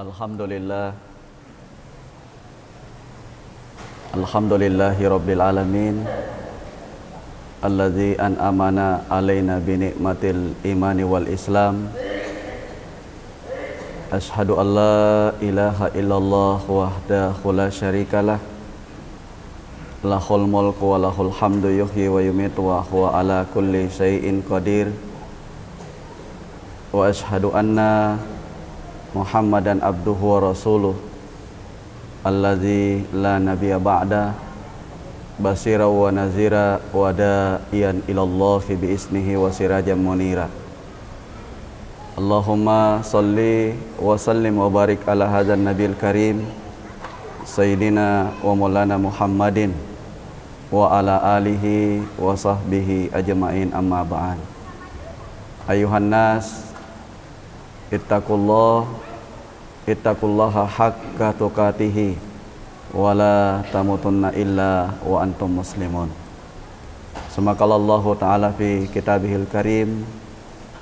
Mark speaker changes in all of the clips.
Speaker 1: Alhamdulillah. Alhamdulillahi Rabbil Alamin, alladzi an'amana alaina bi ni'matil imani wal islam. Ashhadu an la ilaha illallah wahdahu la syarikalah, lahul mulku wa lahul hamdu yuhyi wa yumitu wa huwa ala kulli syai'in qadir. Wa ashhadu anna Muhammadan abduhu wa rasuluh alladzi la nabiyya ba'da, basira wa nazira wa da'iyan ilallahi bi'isnihi wa sirajan munira. Allahumma salli wa sallim wa barik ala hadzal nabiyil karim sayyidina wa maulana Muhammadin wa ala alihi wa sahbihi ajma'in, amma ba'd. Ayuhan nas, ittaqullaha haqqa tuqatih wa la tamutunna illa wa antum muslimun. Semakallahu ta'ala fi kitabihil karim.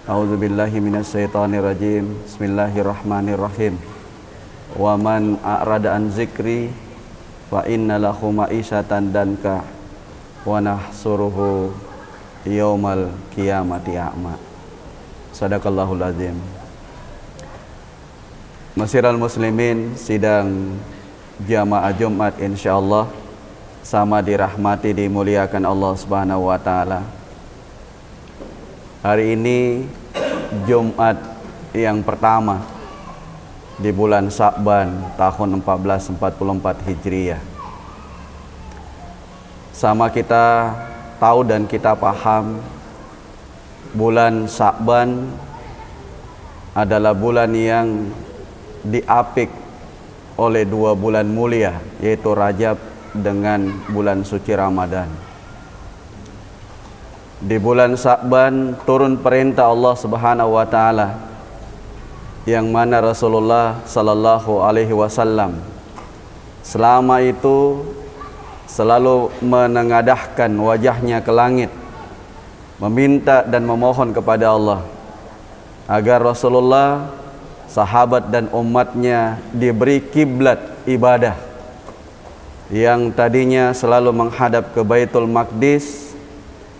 Speaker 1: A'udzubillahi minasyaitonir rajim. Bismillahirrahmanirrahim. Wa man a'rada an zikri fa inna lahu ma'isyatan danka wa nahsuruhu yaumal qiyamati a'ma. Sadaqallahul azim. Masyiral muslimin, sidang jamaah Jumat insyaallah sama dirahmati dimuliakan Allah Subhanahu wa taala. Hari ini Jumat yang pertama di bulan Sya'ban tahun 1444 Hijriah. Sama kita tahu dan kita paham, bulan Sya'ban adalah bulan yang diapit oleh dua bulan mulia, yaitu Rajab dengan bulan suci Ramadan. Di bulan Sya'ban turun perintah Allah Subhanahu wa taala, yang mana Rasulullah sallallahu alaihi wasallam selama itu selalu menengadahkan wajahnya ke langit, meminta dan memohon kepada Allah agar Rasulullah, sahabat dan umatnya diberi kiblat ibadah yang tadinya selalu menghadap ke Baitul Maqdis.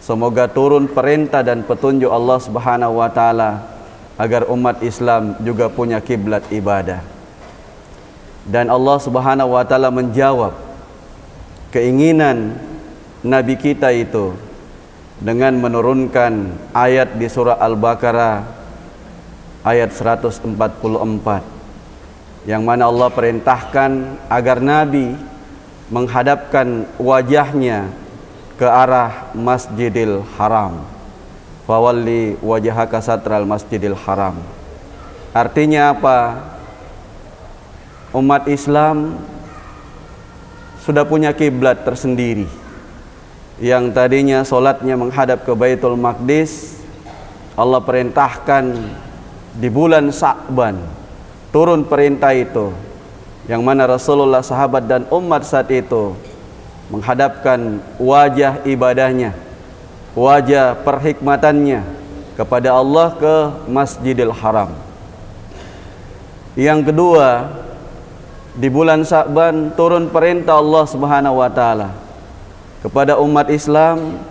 Speaker 1: Semoga turun perintah dan petunjuk Allah Subhanahu wa taala agar umat Islam juga punya kiblat ibadah. Dan Allah Subhanahu wa taala menjawab keinginan Nabi kita itu dengan menurunkan ayat di surah Al-Baqarah ayat 144, yang mana Allah perintahkan agar Nabi menghadapkan wajahnya ke arah Masjidil Haram. Fawalli wajhaka satral Masjidil Haram. Artinya apa? Umat Islam sudah punya kiblat tersendiri. Yang tadinya solatnya menghadap ke Baitul Maqdis, Allah perintahkan di bulan Sya'ban turun perintah itu, yang mana Rasulullah, sahabat dan umat saat itu menghadapkan wajah ibadahnya, wajah perhikmatannya kepada Allah ke Masjidil Haram. Yang kedua, di bulan Sya'ban turun perintah Allah Subhanahu wa taala kepada umat Islam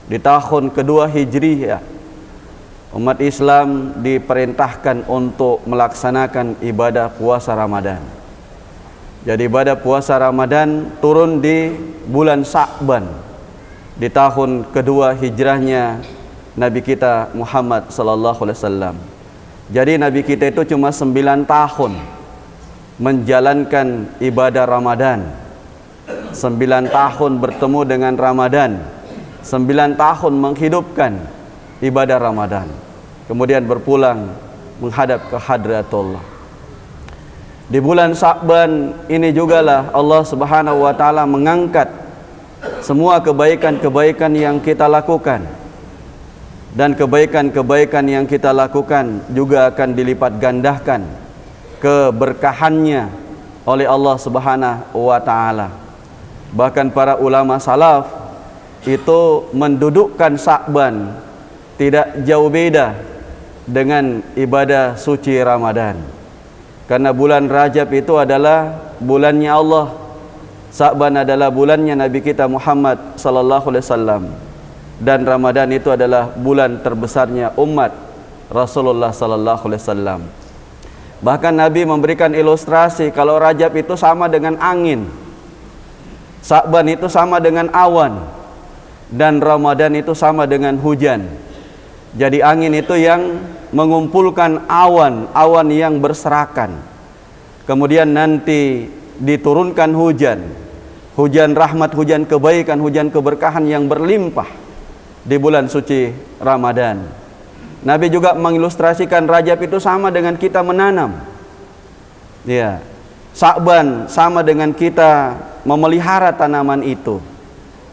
Speaker 1: di tahun kedua Hijriah. Umat Islam diperintahkan untuk melaksanakan ibadah puasa Ramadan. Jadi ibadah puasa Ramadan turun di bulan Sya'ban di tahun kedua hijrahnya Nabi kita Muhammad sallallahu alaihi wasallam. Jadi Nabi kita itu cuma 9 tahun menjalankan ibadah Ramadan. 9 tahun bertemu dengan Ramadan. 9 tahun menghidupkan ibadah Ramadan, kemudian berpulang menghadap ke hadratullah. Di bulan Sya'ban ini jugalah Allah Subhanahu wa taala mengangkat semua kebaikan-kebaikan yang kita lakukan, dan kebaikan-kebaikan yang kita lakukan juga akan dilipat gandakan keberkahannya oleh Allah Subhanahu wa taala. Bahkan para ulama salaf itu mendudukkan Sya'ban tidak jauh beda dengan ibadah suci Ramadan. Karena bulan Rajab itu adalah bulannya Allah, Sa'ban adalah bulannya Nabi kita Muhammad sallallahu alaihi wasallam, dan Ramadan itu adalah bulan terbesarnya umat Rasulullah sallallahu alaihi wasallam. Bahkan Nabi memberikan ilustrasi kalau Rajab itu sama dengan angin, Sa'ban itu sama dengan awan, dan Ramadan itu sama dengan hujan. Jadi angin itu yang mengumpulkan awan yang berserakan. Kemudian nanti diturunkan hujan rahmat, hujan kebaikan, hujan keberkahan yang berlimpah di bulan suci Ramadan. Nabi juga mengilustrasikan Rajab itu sama dengan kita menanam. Ya. Sa'ban sama dengan kita memelihara tanaman itu.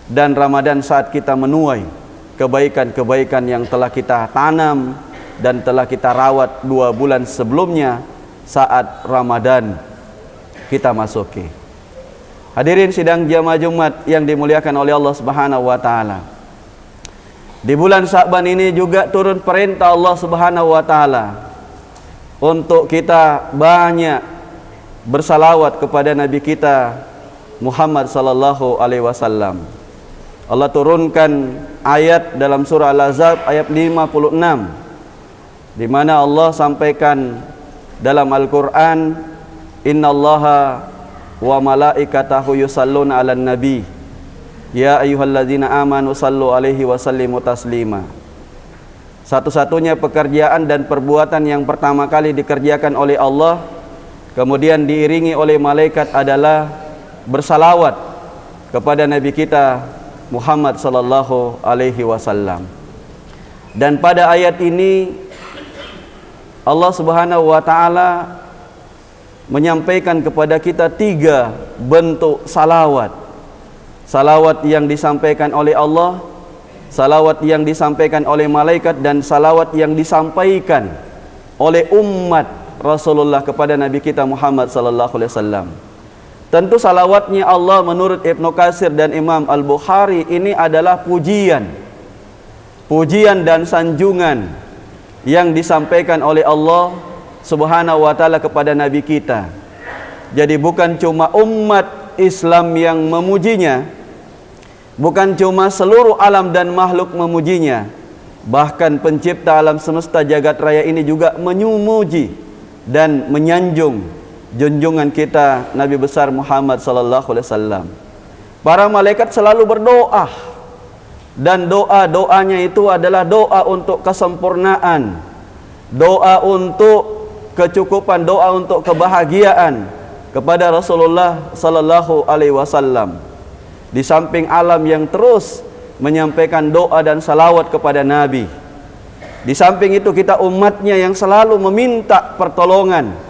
Speaker 1: Dan Ramadan saat kita menuai kebaikan-kebaikan yang telah kita tanam dan telah kita rawat 2 bulan sebelumnya saat Ramadan kita masuki. Hadirin sidang jamaah Jumat yang dimuliakan oleh Allah Subhanahu wa taala. Di bulan Sa'ban ini juga turun perintah Allah Subhanahu wa taala untuk kita banyak bersalawat kepada Nabi kita Muhammad sallallahu alaihi wasallam. Allah turunkan ayat dalam surah Al-Ahzab ayat 56, di mana Allah sampaikan dalam Al-Qur'an, innallaha wa malaikatahu yusalluna 'alan nabi ya ayyuhalladzina amanu sallu alaihi wa sallimu taslima. Satu-satunya pekerjaan dan perbuatan yang pertama kali dikerjakan oleh Allah kemudian diiringi oleh malaikat adalah bersalawat kepada Nabi kita Muhammad sallallahu alaihi wasallam. Dan pada ayat ini Allah Subhanahu wa taala menyampaikan kepada kita 3 bentuk salawat. Salawat yang disampaikan oleh Allah, salawat yang disampaikan oleh malaikat, dan salawat yang disampaikan oleh umat Rasulullah kepada Nabi kita Muhammad sallallahu alaihi wasallam. Tentu salawatnya Allah menurut Ibnu Katsir dan Imam Al-Bukhari ini adalah pujian dan sanjungan yang disampaikan oleh Allah Subhanahu wa taala kepada Nabi kita. Jadi bukan cuma umat Islam yang memujinya, bukan cuma seluruh alam dan makhluk memujinya, bahkan pencipta alam semesta jagat raya ini juga memuji dan menyanjung junjungan kita Nabi besar Muhammad sallallahu alaihi wasallam. Para malaikat selalu berdoa, dan doa-doanya itu adalah doa untuk kesempurnaan, doa untuk kecukupan, doa untuk kebahagiaan kepada Rasulullah sallallahu alaihi wasallam. Di samping alam yang terus menyampaikan doa dan salawat kepada Nabi, di samping itu kita umatnya yang selalu meminta pertolongan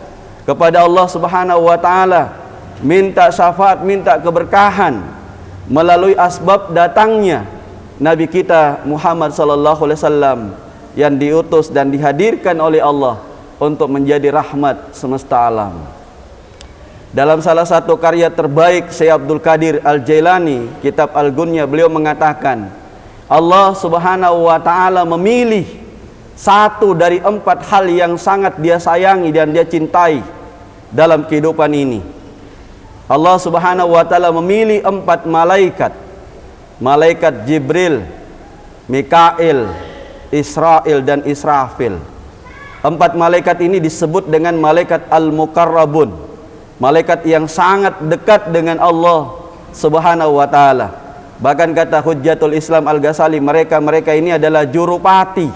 Speaker 1: kepada Allah Subhanahu wa taala, minta syafaat, minta keberkahan melalui asbab datangnya Nabi kita Muhammad sallallahu alaihi wasallam yang diutus dan dihadirkan oleh Allah untuk menjadi rahmat semesta alam. Dalam salah satu karya terbaik Syekh Abdul Qadir Al-Jailani, kitab Al-Gunya, beliau mengatakan Allah Subhanahu wa taala memilih 1 dari 4 hal yang sangat dia sayangi dan dia cintai dalam kehidupan ini. Allah Subhanahu wa taala memilih 4 malaikat. Malaikat Jibril, Mikail, Israil dan Israfil. 4 malaikat ini disebut dengan malaikat Al-Muqarrabun, malaikat yang sangat dekat dengan Allah Subhanahu wa taala. Bahkan kata Hujjatul Islam Al-Ghazali, mereka ini adalah jurupati,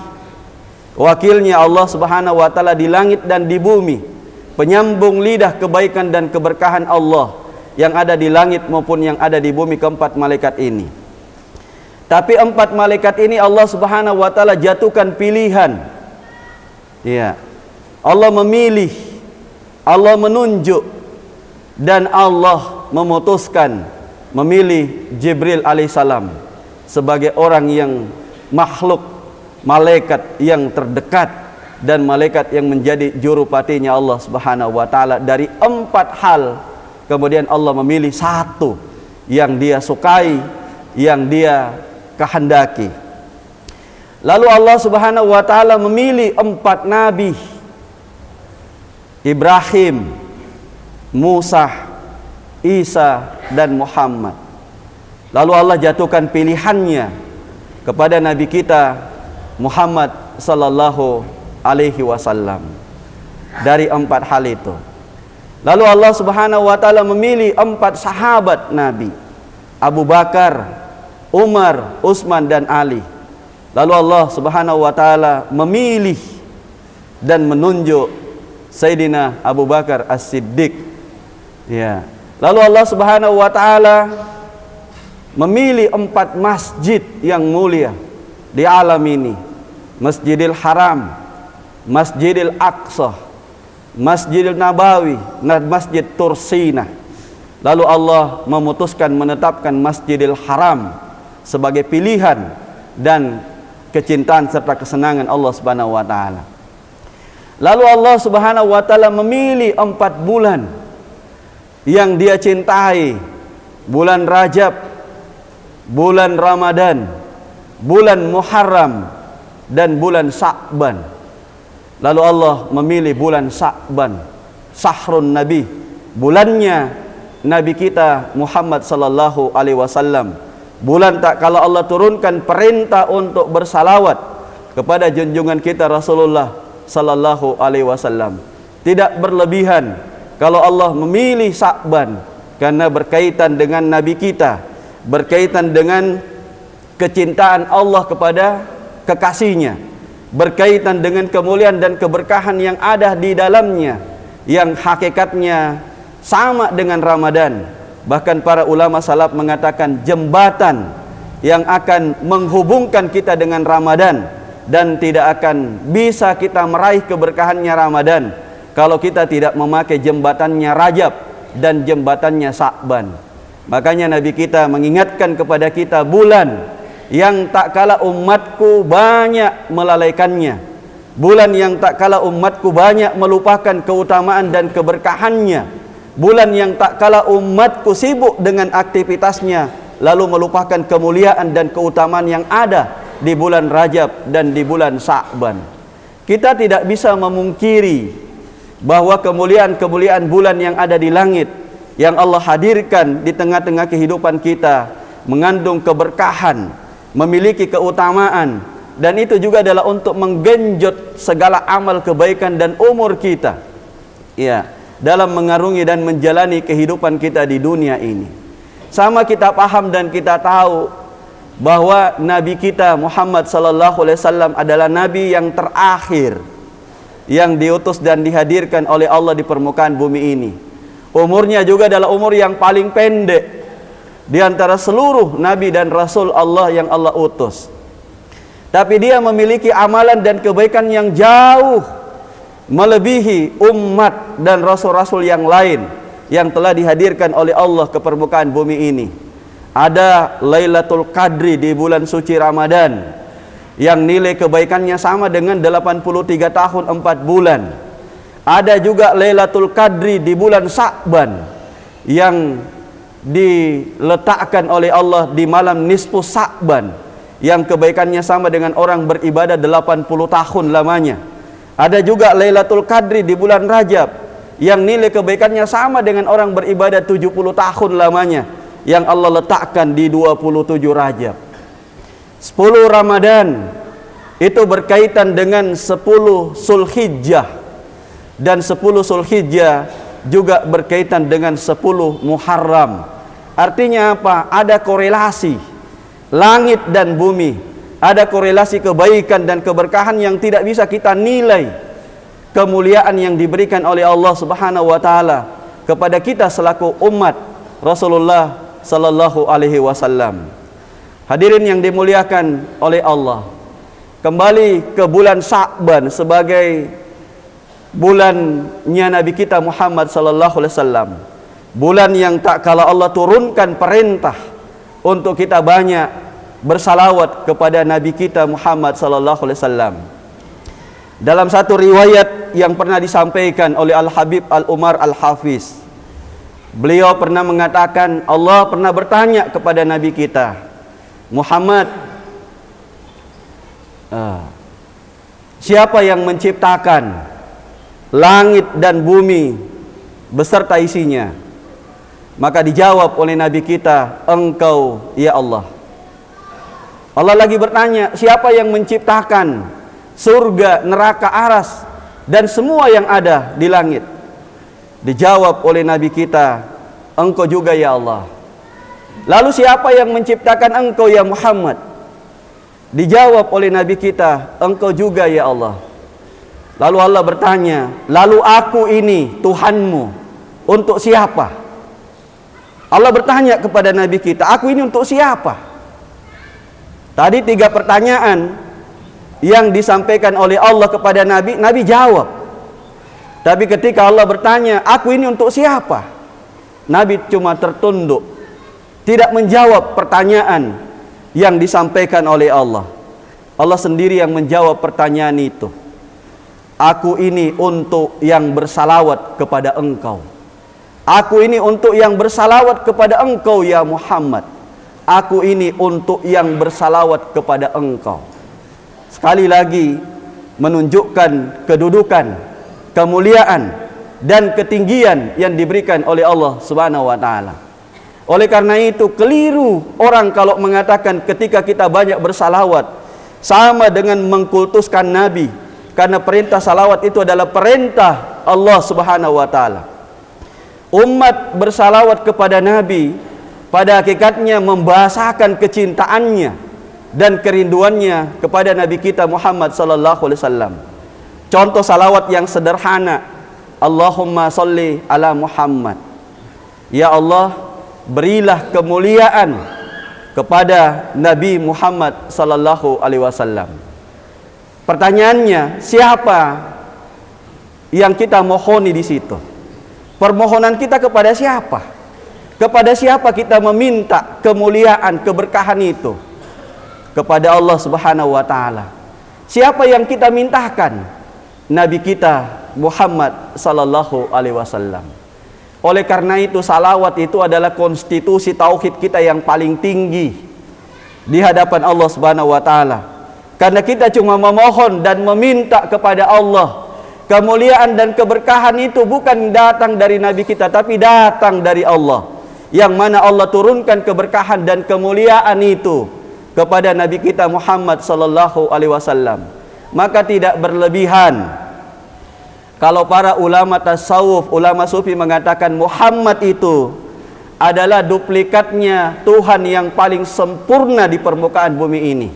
Speaker 1: wakilnya Allah Subhanahu wa taala di langit dan di bumi, penyambung lidah kebaikan dan keberkahan Allah yang ada di langit maupun yang ada di bumi, ke-4 malaikat ini. Tapi 4 malaikat ini Allah Subhanahu wa taala jatuhkan pilihan. Ya. Allah memilih, Allah menunjuk, dan Allah memutuskan memilih Jibril alaihissalam sebagai orang yang makhluk, malaikat yang terdekat dan malaikat yang menjadi jurupatinya Allah Subhanahu wa taala. Dari 4 hal kemudian Allah memilih 1 yang dia sukai, yang dia kehendaki. Lalu Allah Subhanahu wa taala memilih 4 nabi. Ibrahim, Musa, Isa, dan Muhammad. Lalu Allah jatuhkan pilihannya kepada Nabi kita Muhammad sallallahu alaihi wasallam dari 4 hal itu. Lalu Allah Subhanahu wa taala memilih 4 sahabat Nabi, Abu Bakar, Umar, Utsman, dan Ali. Lalu Allah Subhanahu wa taala memilih dan menunjuk Sayyidina Abu Bakar As-Siddiq. Ya. Lalu Allah Subhanahu wa taala memilih 4 masjid yang mulia di alam ini. Masjidil Haram, Masjidil Aqsa, Masjidil Nabawi, dan Masjid Tursinah. Lalu Allah memutuskan menetapkan Masjidil Haram sebagai pilihan dan kecintaan serta kesenangan Allah Subhanahu wa taala. Lalu Allah Subhanahu wa taala memilih 4 bulan yang Dia cintai. Bulan Rajab, bulan Ramadan, bulan Muharram, dan bulan Sa'ban. Lalu Allah memilih bulan Sa'ban, Sahrun Nabi, bulannya Nabi kita Muhammad sallallahu alaihi wasallam. Bulan tak kala Allah turunkan perintah untuk bersalawat kepada junjungan kita Rasulullah sallallahu alaihi wasallam. Tidak berlebihan kalau Allah memilih Sa'ban, karena berkaitan dengan Nabi kita, berkaitan dengan kecintaan Allah kepada kekasihnya, berkaitan dengan kemuliaan dan keberkahan yang ada di dalamnya, yang hakikatnya sama dengan Ramadan. Bahkan para ulama salaf mengatakan jembatan yang akan menghubungkan kita dengan Ramadan, dan tidak akan bisa kita meraih keberkahannya Ramadan kalau kita tidak memakai jembatannya Rajab dan jembatannya Sa'ban. Makanya Nabi kita mengingatkan kepada kita bulan yang tak kala umatku banyak melalaikannya, bulan yang tak kala umatku banyak melupakan keutamaan dan keberkahannya, bulan yang tak kala umatku sibuk dengan aktivitasnya lalu melupakan kemuliaan dan keutamaan yang ada di bulan Rajab dan di bulan Sa'ban. Kita tidak bisa memungkiri bahwa kemuliaan-kemuliaan bulan yang ada di langit, yang Allah hadirkan di tengah-tengah kehidupan kita, mengandung keberkahan, memiliki keutamaan, dan itu juga adalah untuk menggenjot segala amal kebaikan dan umur kita, ya, dalam mengarungi dan menjalani kehidupan kita di dunia ini. Sama kita paham dan kita tahu bahwa Nabi kita Muhammad sallallahu alaihi wasallam adalah Nabi yang terakhir yang diutus dan dihadirkan oleh Allah di permukaan bumi ini. Umurnya juga adalah umur yang paling pendek di antara seluruh Nabi dan Rasul Allah yang Allah utus. Tapi dia memiliki amalan dan kebaikan yang jauh melebihi umat dan rasul-rasul yang lain yang telah dihadirkan oleh Allah ke permukaan bumi ini. Ada Lailatul Qadri di bulan suci Ramadan yang nilai kebaikannya sama dengan 83 tahun 4 bulan. Ada juga Lailatul Qadri di bulan Sa'ban yang diletakkan oleh Allah di malam nisfu Sa'ban, yang kebaikannya sama dengan orang beribadah 80 tahun lamanya. Ada juga Lailatul Qadri di bulan Rajab yang nilai kebaikannya sama dengan orang beribadah 70 tahun lamanya, yang Allah letakkan di 27 Rajab. 10 Ramadan itu berkaitan dengan 10 Zulhijjah, dan 10 Zulhijjah juga berkaitan dengan 10 Muharram. Artinya apa? Ada korelasi langit dan bumi, ada korelasi kebaikan dan keberkahan yang tidak bisa kita nilai kemuliaan yang diberikan oleh Allah Subhanahu wa taala kepada kita selaku umat Rasulullah sallallahu alaihi wasallam. Hadirin yang dimuliakan oleh Allah, kembali ke bulan Sa'ban sebagai bulannya Nabi kita Muhammad sallallahu alaihi wasallam. Bulan yang tak kala Allah turunkan perintah untuk kita banyak bersalawat kepada Nabi kita Muhammad sallallahu alaihi wasallam. Dalam satu riwayat yang pernah disampaikan oleh Al-Habib Al-Umar Al-Hafiz, beliau pernah mengatakan, Allah pernah bertanya kepada Nabi kita Muhammad, siapa yang menciptakan langit dan bumi beserta isinya. Maka dijawab oleh Nabi kita, Engkau ya Allah. Allah lagi bertanya, siapa yang menciptakan surga, neraka, aras dan semua yang ada di langit? Dijawab oleh Nabi kita, Engkau juga ya Allah. Lalu siapa yang menciptakan engkau ya Muhammad? Dijawab oleh Nabi kita, Engkau juga ya Allah. Lalu Allah bertanya, lalu aku ini Tuhanmu untuk siapa? Allah bertanya kepada Nabi kita, aku ini untuk siapa? Tadi 3 pertanyaan yang disampaikan oleh Allah kepada Nabi, Nabi jawab. Tapi ketika Allah bertanya, aku ini untuk siapa? Nabi cuma tertunduk, tidak menjawab pertanyaan yang disampaikan oleh Allah. Allah sendiri yang menjawab pertanyaan itu. Aku ini untuk yang bersalawat kepada engkau. Aku ini untuk yang bersalawat kepada engkau ya Muhammad. Aku ini untuk yang bersalawat kepada engkau. Sekali lagi menunjukkan kedudukan, kemuliaan dan ketinggian yang diberikan oleh Allah Subhanahu wa taala. Oleh karena itu keliru orang kalau mengatakan ketika kita banyak bersalawat sama dengan mengkultuskan Nabi, karena perintah salawat itu adalah perintah Allah Subhanahu wa taala. Umat bersalawat kepada Nabi pada hakikatnya membahasakan kecintaannya dan kerinduannya kepada Nabi kita Muhammad sallallahu alaihi wasallam. Contoh salawat yang sederhana, Allahumma sholli ala Muhammad. Ya Allah, berilah kemuliaan kepada Nabi Muhammad sallallahu alaihi wasallam. Pertanyaannya, siapa yang kita mohoni di situ? Permohonan kita kepada siapa? Kepada siapa kita meminta kemuliaan, keberkahan itu? Kepada Allah Subhanahu wa taala. Siapa yang kita mintakan? Nabi kita Muhammad sallallahu alaihi wasallam. Oleh karena itu salawat itu adalah konstitusi tauhid kita yang paling tinggi di hadapan Allah Subhanahu wa taala. Karena kita cuma memohon dan meminta kepada Allah. Kemuliaan dan keberkahan itu bukan datang dari Nabi kita, tapi datang dari Allah. Yang mana Allah turunkan keberkahan dan kemuliaan itu kepada Nabi kita Muhammad sallallahu alaihi wasallam. Maka tidak berlebihan kalau para ulama tasawuf, ulama sufi mengatakan Muhammad itu adalah duplikatnya Tuhan yang paling sempurna di permukaan bumi ini.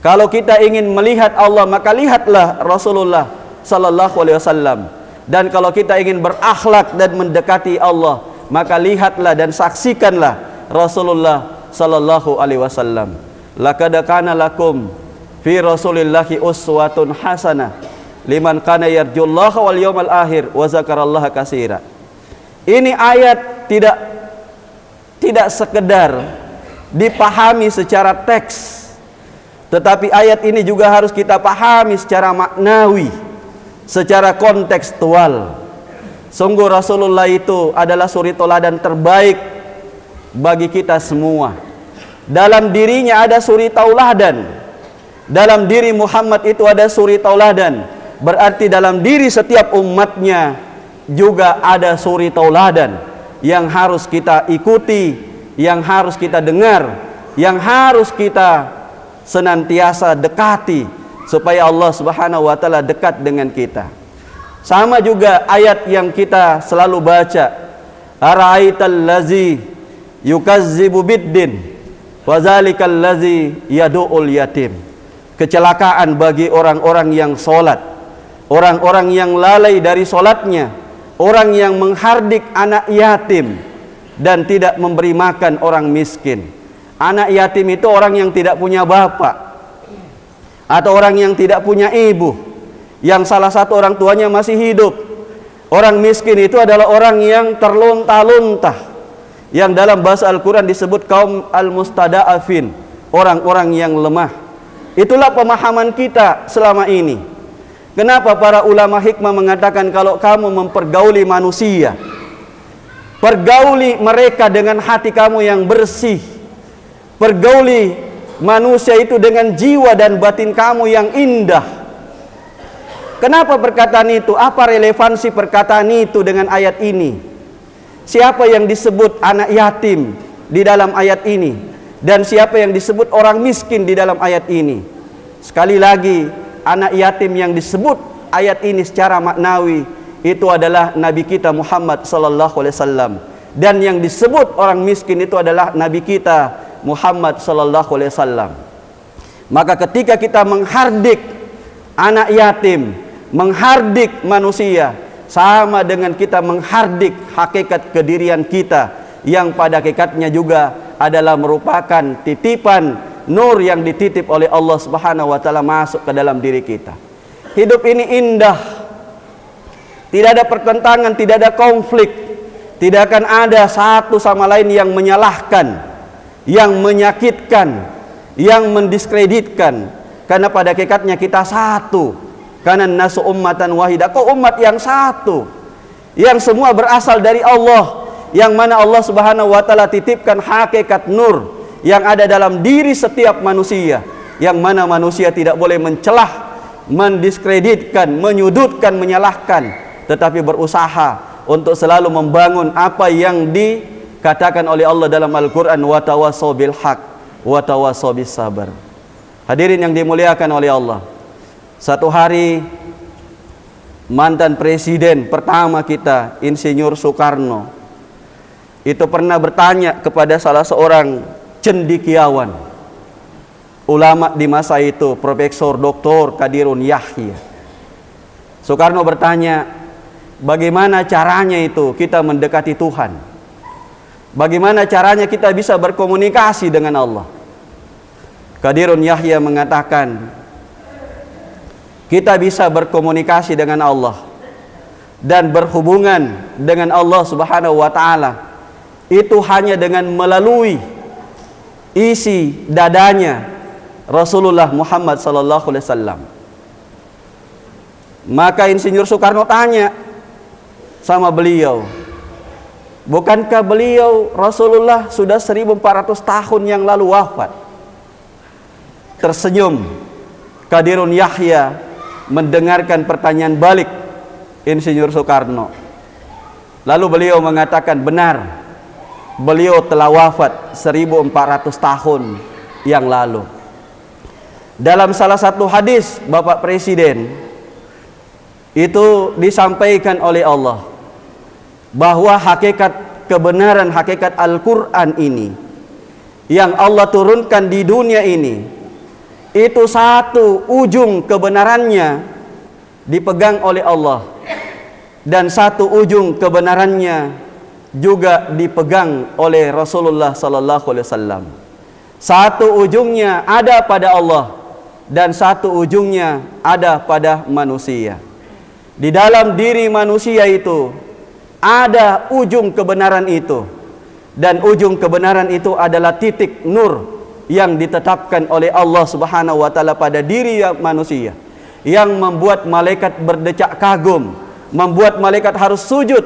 Speaker 1: Kalau kita ingin melihat Allah, maka lihatlah Rasulullah sallallahu alaihi wasallam. Dan kalau kita ingin berakhlak dan mendekati Allah, maka lihatlah dan saksikanlah Rasulullah sallallahu alaihi wasallam. Laqad kana lakum fi Rasulillahi uswatun hasanah liman kana yarjullaha wal yawmal akhir wa zakarallaha katsira. Ini ayat tidak sekedar dipahami secara teks, tetapi ayat ini juga harus kita pahami secara maknawi, secara kontekstual. Sungguh Rasulullah itu adalah suri teladan terbaik bagi kita semua. Dalam dirinya ada suri tauladan. Dalam diri Muhammad itu ada suri tauladan. Berarti dalam diri setiap umatnya juga ada suri tauladan yang harus kita ikuti, yang harus kita dengar, yang harus kita senantiasa dekati supaya Allah Subhanahu wa taala dekat dengan kita. Sama juga ayat yang kita selalu baca, ara'aital lazi yukazzibu biddin wa zalikal lazi yadu'ul yatim. Kecelakaan bagi orang-orang yang salat, orang-orang yang lalai dari salatnya, orang yang menghardik anak yatim dan tidak memberi makan orang miskin. Anak yatim itu orang yang tidak punya bapak atau orang yang tidak punya ibu, yang salah satu orang tuanya masih hidup. Orang miskin itu adalah orang yang terlunta-lunta, yang dalam bahasa Al-Quran disebut kaum al-mustada'afin, orang-orang yang lemah. Itulah pemahaman kita selama ini. Kenapa para ulama hikmah mengatakan kalau kamu mempergauli manusia, pergauli mereka dengan hati kamu yang bersih, pergauli manusia itu dengan jiwa dan batin kamu yang indah. Kenapa perkataan itu? Apa relevansi perkataan itu dengan ayat ini? Siapa yang disebut anak yatim di dalam ayat ini? Dan siapa yang disebut orang miskin di dalam ayat ini? Sekali lagi, anak yatim yang disebut ayat ini secara maknawi itu adalah Nabi kita Muhammad sallallahu alaihi wasallam, dan yang disebut orang miskin itu adalah Nabi kita Muhammad sallallahu alaihi wasallam. Maka ketika kita menghardik anak yatim, menghardik manusia, sama dengan kita menghardik hakikat kedirian kita yang pada hakikatnya juga adalah merupakan titipan nur yang dititip oleh Allah Subhanahu wa taala masuk ke dalam diri kita. Hidup ini indah. Tidak ada pertentangan, tidak ada konflik. Tidak akan ada satu sama lain yang menyalahkan, yang menyakitkan, yang mendiskreditkan. Karena pada hakikatnya kita satu. Karena nasu ummatan wahidah. Kau umat yang satu, yang semua berasal dari Allah, yang mana Allah Subhanahu wa taala titipkan hakikat nur yang ada dalam diri setiap manusia, yang mana manusia tidak boleh mencelah, mendiskreditkan, menyudutkan, menyalahkan, tetapi berusaha untuk selalu membangun apa yang dikatakan oleh Allah dalam Al-Quran, wa tawassaw bil haq wa tawassaw bis sabar. Hadirin yang dimuliakan oleh Allah, satu hari mantan presiden pertama kita, Insinyur Soekarno, itu pernah bertanya kepada salah seorang cendekiawan, ulama di masa itu, Profesor Dr. Qadirun Yahya. Soekarno bertanya, bagaimana caranya itu kita mendekati Tuhan? Bagaimana caranya kita bisa berkomunikasi dengan Allah? Qadirun Yahya mengatakan, kita bisa berkomunikasi dengan Allah dan berhubungan dengan Allah Subhanahu wa taala itu hanya dengan melalui isi dadanya Rasulullah Muhammad sallallahu alaihi wasallam. Maka Insinyur Soekarno tanya sama beliau, bukankah beliau Rasulullah sudah 1400 tahun yang lalu wafat? Tersenyum Qadirun Yahya mendengarkan pertanyaan balik Insinyur Soekarno. Lalu beliau mengatakan, benar, beliau telah wafat 1400 tahun yang lalu. Dalam salah satu hadis Bapak Presiden itu disampaikan oleh Allah bahwa hakikat kebenaran, hakikat Al-Quran ini yang Allah turunkan di dunia ini, itu satu ujung kebenarannya dipegang oleh Allah, dan satu ujung kebenarannya juga dipegang oleh Rasulullah sallallahu alaihi wasallam. Satu ujungnya ada pada Allah dan satu ujungnya ada pada manusia. Di dalam diri manusia itu ada ujung kebenaran itu, dan ujung kebenaran itu adalah titik nur yang ditetapkan oleh Allah Subhanahu wa taala pada diri manusia, yang membuat malaikat berdecak kagum, membuat malaikat harus sujud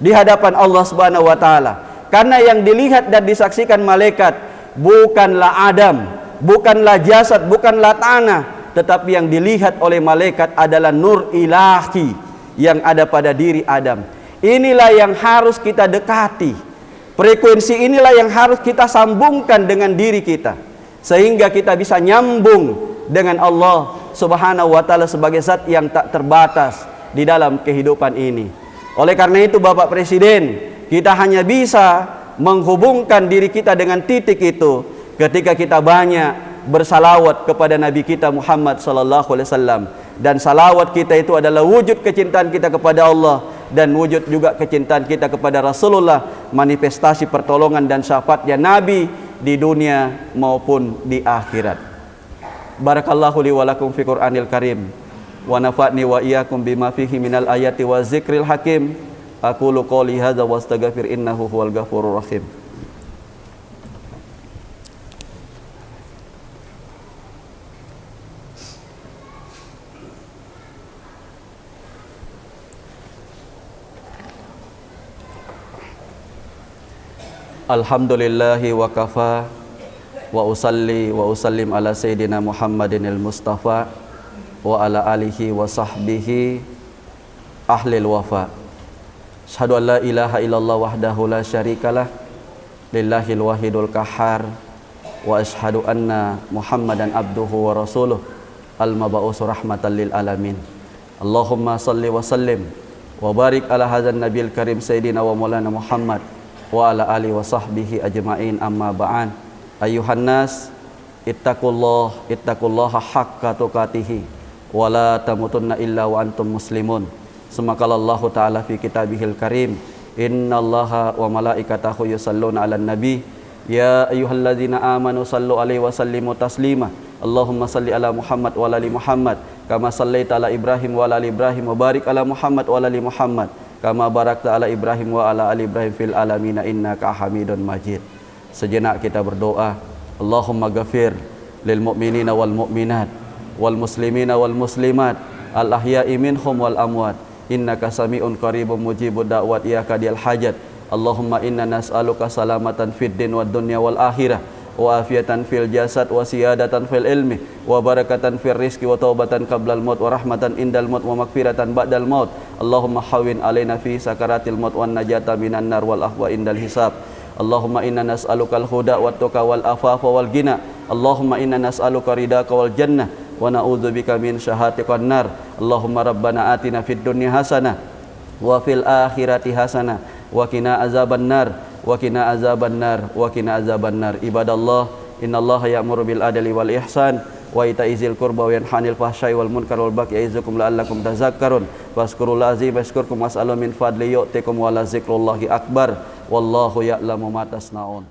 Speaker 1: di hadapan Allah Subhanahu wa taala. Karena yang dilihat dan disaksikan malaikat bukanlah Adam, bukanlah jasad, bukanlah tanah, tetapi yang dilihat oleh malaikat adalah nur ilahi yang ada pada diri Adam. Inilah yang harus kita dekati. Frekuensi inilah yang harus kita sambungkan dengan diri kita, sehingga kita bisa nyambung dengan Allah Subhanahu wa taala sebagai zat yang tak terbatas di dalam kehidupan ini. Oleh karena itu Bapak Presiden, kita hanya bisa menghubungkan diri kita dengan titik itu ketika kita banyak bersalawat kepada Nabi kita Muhammad sallallahu alaihi wasallam. Dan salawat kita itu adalah wujud kecintaan kita kepada Allah, dan wujud juga kecintaan kita kepada Rasulullah, manifestasi pertolongan dan syafaatnya Nabi di dunia maupun di akhirat. Barakallahu li wa lakum fi Qur'anil Karim, wa nafa'ni wa iyyakum bima fihi minal ayati wa zikril hakim. Aqulu qouli hadza wa astaghfir innahu huwal ghafurur rahim. Alhamdulillahi wa kafa wa usalli wa usallim ala sayyidina Muhammadin al-Mustafa wa ala alihi wa sahbihi ahlil wafa. Asyhadu an la ilaha illallah wahdahu la syarikalah lillahil wahidul qahhar wa asyhadu anna Muhammadan abduhu wa rasuluh al-mab'us rahmatan lil alamin. Allahumma salli wa sallim wa barik ala hadzal nabiyil karim sayyidina wa maulana Muhammad wa ala alihi wa sahbihi ajma'in, amma ba'an. Ayuhan nas, ittaqullaha haqqa tuqatih wa la tamutunna illa wa antum muslimun. Semakallahu ta'ala fi kitabihil karim, innallaha wa malaikatahu yusalluna 'alan nabi ya ayyuhalladzina amanu sallu alaihi wa sallimu taslima. Allahumma salli ala Muhammad wa ala ali Muhammad kama sallaita ala Ibrahim wa ala ali Ibrahim wa barik ala Muhammad wa ala ali Muhammad kama barakta ala Ibrahim wa ala ali Ibrahim fil alamin innaka Hamidun Majid. Sejenak kita berdoa. Allahumma ghafir lil mu'minina wal mu'minat wal muslimina wal muslimat al ahya'i minhum wal amwat innaka sami'un qaribun mujibud da'wat ya qadiyal hajat. Allahumma inna nas'aluka salamatan fid din wad dunya wal akhirah wa afiatan fil jasad wa siyadatan fil ilmi wa barakatan fil rizqi wa taubatan qablal maut wa rahmatan indal maut wa magfiratan ba'dal maut. Allahumma hawwin alaina fi sakaratil maut wan najata minan nar wal ahwa indal hisab. Allahumma inna nas'alukal huda wat tuqa wal afafa wal ghina. Allahumma inna nas'aluka ridaka wal jannah wa na'udzubika min syahatikan nar. Allahumma rabbana atina fid dunya hasanah wa fil akhirati hasanah wa qina azaban nar wa qina azaban nar wa qina azaban nar. Ibadallah, innallaha ya'muru bil adli wal ihsan wa ita'izil qurba wa yanhanil fahsya'i wal munkar wal baghi ya'izukum la'allakum tadhakkarun. Fazkurullaha azim yashkurkum was'alu min fadli yu'tikum wa la zikrullahi akbar wallahu ya'lamu ma tasna'un.